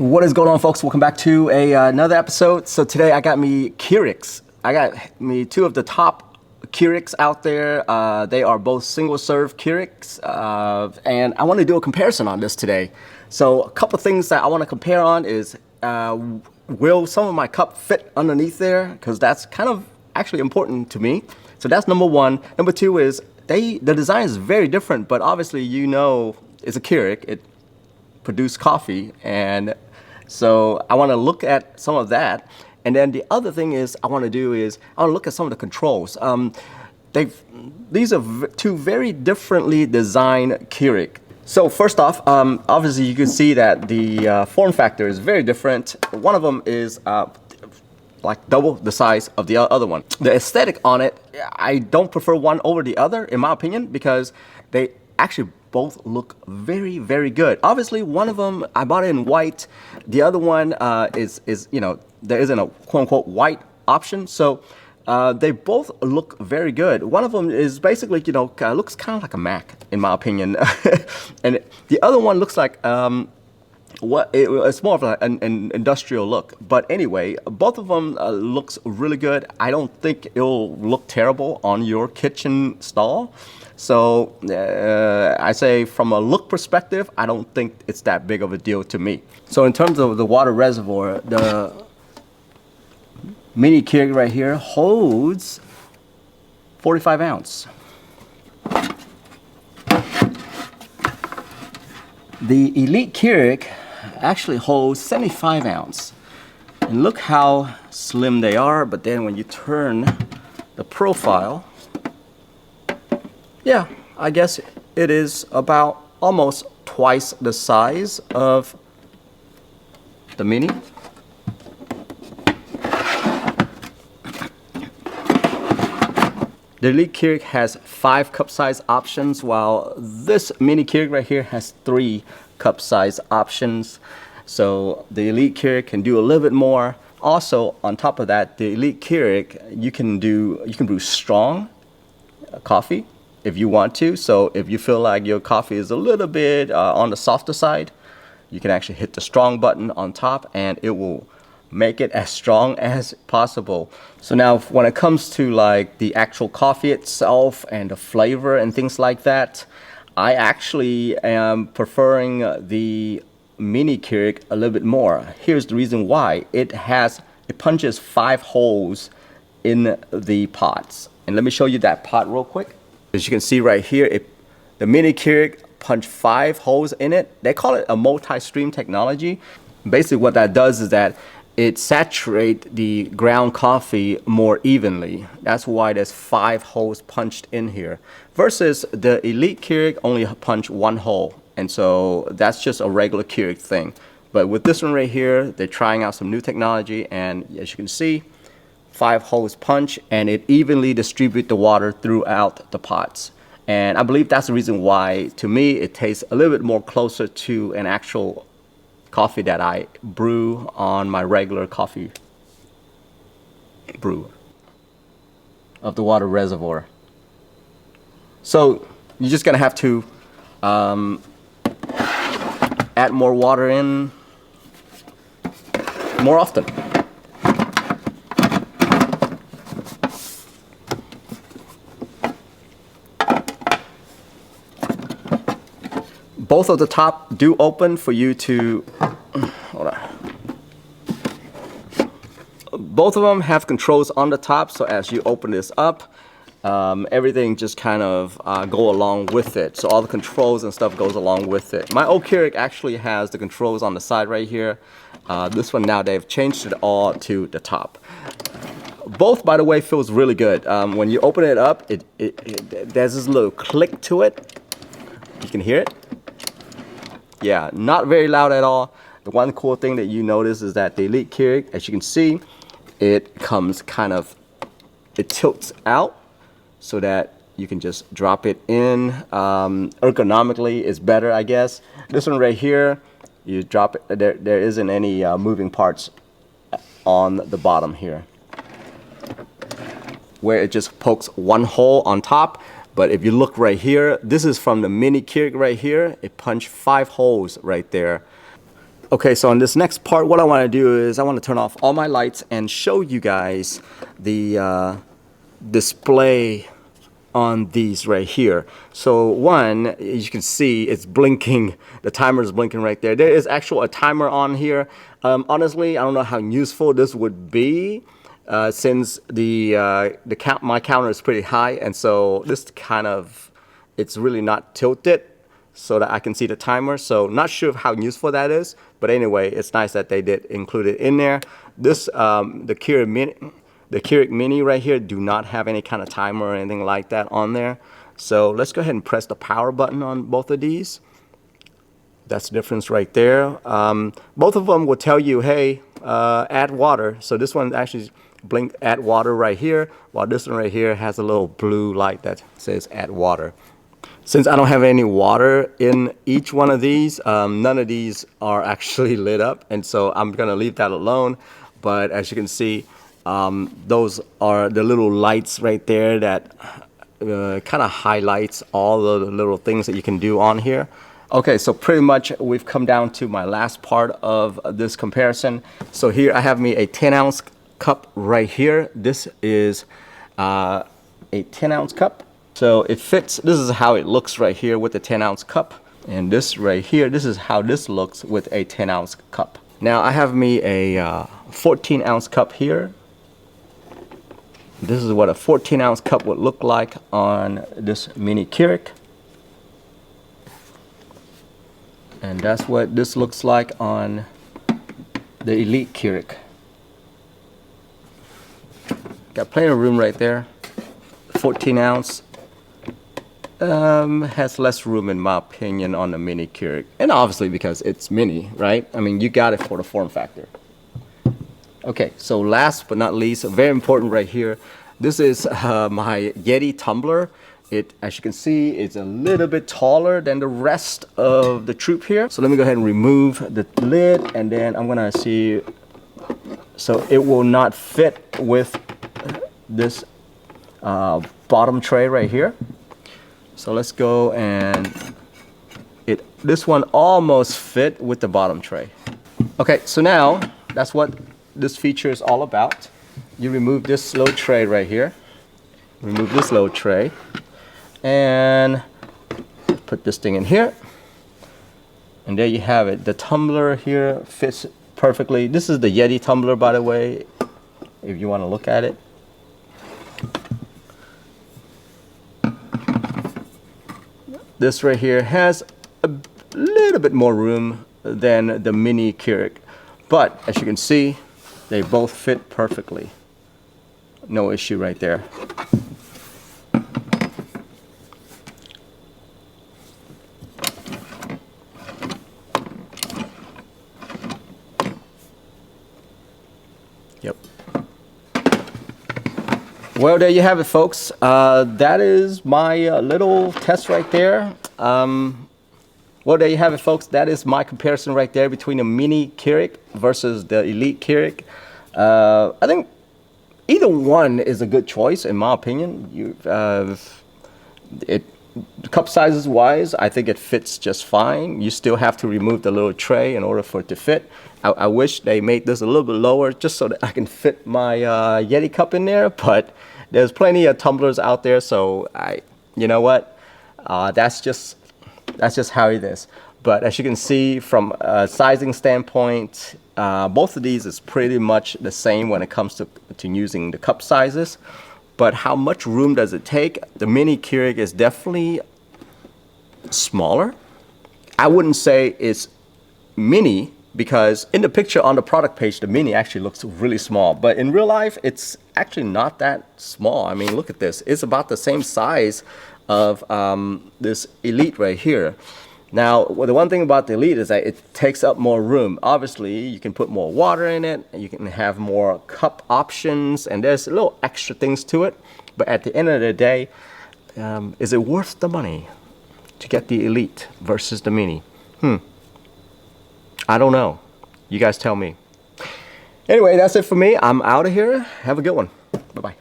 What is going on, folks? Welcome back to another episode. So today I got me Keurigs. I got me two of the top Keurigs out there. They are both single serve Keurigs, and I want to do a comparison on this today. So a couple things that I want to compare on is will some of my cup fit underneath there? Because that's kind of actually important to me. So that's number one. Number two is the design is very different, but obviously you know it's a Keurig. It produce coffee, and so I want to look at some of that. And then the other thing is I want to look at some of the controls. These are two very differently designed Keurig. So first off, obviously you can see that the form factor is very different. One of them is like double the size of the other one. The aesthetic on it, I don't prefer one over the other in my opinion, because they actually both look very, very good. Obviously, one of them, I bought it in white. The other one is there isn't a quote-unquote white option. So they both look very good. One of them is basically, looks kind of like a Mac, in my opinion. And the other one looks like, it's more of an industrial look. But anyway, both of them looks really good. I don't think it'll look terrible on your kitchen stall. So I say from a look perspective, I don't think it's that big of a deal to me. So in terms of the water reservoir, the mini Keurig right here holds 45 ounce. The Elite Keurig actually holds 75 ounce. And look how slim they are, but then when you turn the profile, yeah, I guess it is about almost twice the size of the mini. The Elite Keurig has 5 cup size options, while this mini Keurig right here has 3 cup size options. So the Elite Keurig can do a little bit more. Also, on top of that, the Elite Keurig, you can brew strong coffee if you want to. So if you feel like your coffee is a little bit on the softer side, you can actually hit the strong button on top and it will make it as strong as possible. So now when it comes to like the actual coffee itself and the flavor and things like that, I actually am preferring the mini Keurig a little bit more. Here's the reason why. It punches 5 holes in the pots. And let me show you that pot real quick. As you can see right here, the mini Keurig punch 5 holes in it. They call it a multi-stream technology. Basically what that does is that it saturates the ground coffee more evenly. That's why there's 5 holes punched in here. Versus the Elite Keurig only punch 1 hole. And so that's just a regular Keurig thing. But with this one right here, they're trying out some new technology, and as you can see, 5 holes punch, and it evenly distributes the water throughout the pots. And I believe that's the reason why, to me, it tastes a little bit more closer to an actual coffee that I brew on my regular coffee brewer of the water reservoir. So you're just gonna have to add more water in more often. Both of the top do open for you to, hold on. Both of them have controls on the top, so as you open this up, everything just kind of go along with it. So all the controls and stuff goes along with it. My old Keurig actually has the controls on the side right here. This one now they've changed it all to the top. Both, by the way, feels really good. When you open it up, there's this little click to it. You can hear it. Yeah, not very loud at all. The one cool thing that you notice is that the Elite Keurig, as you can see, it comes it tilts out so that you can just drop it in. Ergonomically, it's better, I guess. This one right here, you drop it, there isn't any moving parts on the bottom here, where it just pokes 1 hole on top. But if you look right here, this is from the mini Keurig right here. It punched 5 holes right there. Okay, so on this next part, what I want to do is I want to turn off all my lights and show you guys the display on these right here. So one, as you can see, it's blinking. The timer is blinking right there. There is actually a timer on here. Honestly, I don't know how useful this would be since my counter is pretty high, and so this kind of, it's really not tilted so that I can see the timer. So not sure how useful that is, but anyway, it's nice that they did include it in there. This the Keurig Mini right here do not have any kind of timer or anything like that on there. So let's go ahead and press the power button on both of these. That's the difference right there. Both of them will tell you, hey, add water. So this one actually blink add water right here, while this one right here has a little blue light that says add water. Since I don't have any water in each one of these, none of these are actually lit up, and so I'm gonna leave that alone. But as you can see, those are the little lights right there that kind of highlights all the little things that you can do on here. Okay, so pretty much we've come down to my last part of this comparison. So here I have me a 10-ounce cup right here. This is a 10-ounce cup. So it fits. This is how it looks right here with the 10-ounce cup. And this right here, this is how this looks with a 10-ounce cup. Now I have me a 14-ounce cup here. This is what a 14-ounce cup would look like on this mini Keurig. And that's what this looks like on the Elite Keurig. Got plenty of room right there. 14 ounce has less room in my opinion on the mini Keurig. And obviously because it's mini, right? I mean, you got it for the form factor. Okay, so last but not least, very important right here. This is my Yeti tumbler. It, as you can see, is a little bit taller than the rest of the troop here. So let me go ahead and remove the lid, and then I'm gonna see, so it will not fit with this bottom tray right here. So let's go, and this one almost fit with the bottom tray. Okay, so now that's what this feature is all about. You remove this low tray right here. Remove this low tray. And put this thing in here, and there you have it. The tumbler here fits perfectly. This is the Yeti tumbler, by the way, if you want to look at it. This right here has a little bit more room than the mini Keurig, but as you can see, they both fit perfectly. No issue right there. Yep. Well, there you have it, folks. That is my little test right there. Well, there you have it, folks. That is my comparison right there between the mini Keurig versus the Elite Keurig. I think either one is a good choice, in my opinion. Cup sizes wise, I think it fits just fine. You still have to remove the little tray in order for it to fit. I wish they made this a little bit lower just so that I can fit my Yeti cup in there, but there's plenty of tumblers out there, so you know what? That's just how it is. But as you can see from a sizing standpoint, both of these is pretty much the same when it comes to using the cup sizes. But how much room does it take? The mini Keurig is definitely smaller. I wouldn't say it's mini, because in the picture on the product page, the mini actually looks really small. But in real life, it's actually not that small. I mean, look at this. It's about the same size of this Elite right here. Now, the one thing about the Elite is that it takes up more room. Obviously, you can put more water in it, and you can have more cup options, and there's little extra things to it. But at the end of the day, is it worth the money to get the Elite versus the Mini? I don't know. You guys tell me. Anyway, that's it for me. I'm out of here. Have a good one. Bye-bye.